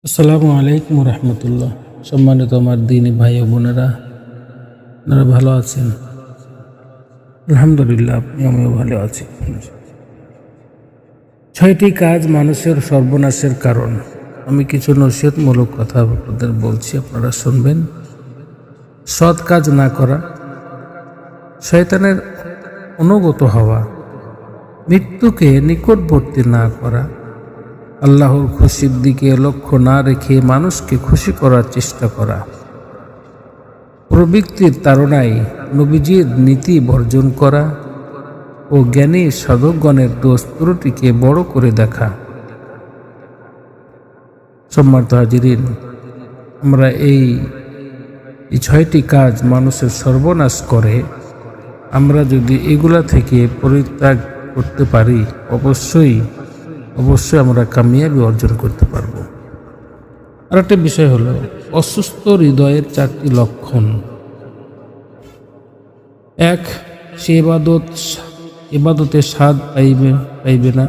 আসসালামু আলাইকুম রহমতুল্লাহ। সম্মানিত আমার দিনী ভাই ও বোনেরা, আপনারা ভালো আছেন? আলহামদুলিল্লাহ, আমিও ভালো আছি। 6টি কাজ মানুষের সর্বনাশের কারণ। আমি কিছু নসিহতমূলক কথা আপনাদের বলছি, আপনারা শুনবেন। সৎ কাজ না করা, শয়তানের অনুগত হওয়া, মৃত্যুকে নিকটবর্তী না করা, আল্লাহর খুশির দিকে লক্ষ্য না রেখে মানুষকে খুশি করার চেষ্টা করা, প্রবৃত্তির তাড়নায় নবীজির নীতি বর্জন করা ও জ্ঞানী সাধকগণের দোষ ত্রুটিকে বড় করে দেখা। সম্মানিত হাজিরিন, আমরা এই 6টি কাজ মানুষের সর্বনাশ করে, আমরা যদি এগুলা থেকে পরিত্যাগ করতে পারি, অবশ্যই আমরা কামিয়াবি অর্জন করতে পারব। আর একটা বিষয় হলো অসুস্থ হৃদয়ের 4টি লক্ষণ। 1, সে ইবাদতে স্বাদ পাইবে না,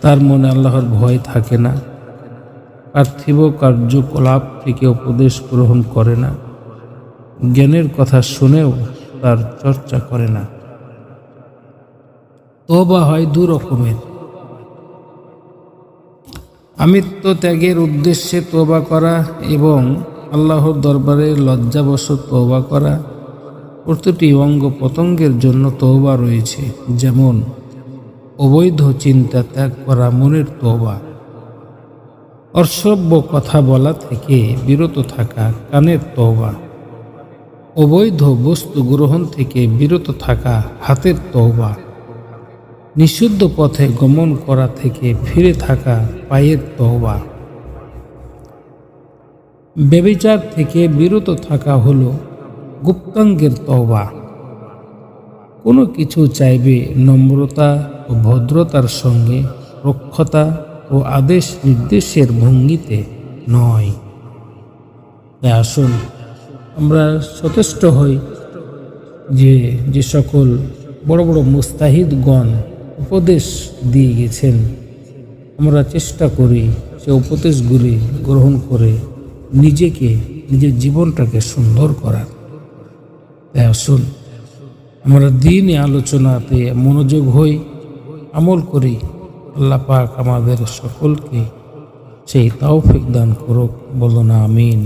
তার মনে আল্লাহর ভয় থাকে না, পার্থিব কার্যকলাপ থেকে উপদেশ গ্রহণ করে না, জ্ঞানের কথা শুনেও তার চর্চা করে না। তওবা হয় 2 রকমের। আমিত্ব ত্যাগের উদ্দেশ্যে তওবা করা এবং আল্লাহর দরবারে লজ্জাবশত তওবা করা। প্রতিটি অঙ্গ প্রত্যঙ্গের জন্য তওবা রয়েছে, যেমন অবৈধ চিন্তা ত্যাগ করা মনের তওবা, অশ্রব্য কথা বলা থেকে বিরত থাকা কানের তওবা, অবৈধ বস্তু গ্রহণ থেকে বিরত থাকা হাতের তওবা, নিষিদ্ধ পথে গমন করা থেকে ফিরে থাকা পায়ের তওবা, ব্যভিচার থেকে বিরত থাকা হলো গুপ্তাঙ্গের তওবা। কোনো কিছু চাইবে নম্রতা ও ভদ্রতার সঙ্গে, রক্ষতা ও আদেশ নির্দেশের ভঙ্গিতে নয়। তাই আসুন আমরা সচেষ্ট হই যে সকল বড় বড় মুস্তাহিদগণ উপদেশ দিয়ে গেছেন, আমরা চেষ্টা করি সে উপদেশগুলি গ্রহণ করে নিজের জীবনটাকে সুন্দর করার। তাই আসুন আমরা দিনই আলোচনাতে মনোযোগ হই, আমল করি। আল্লাহ পাক আমাদের সকলকে সেই তৌফিক দান করুক, বলুন আমিন।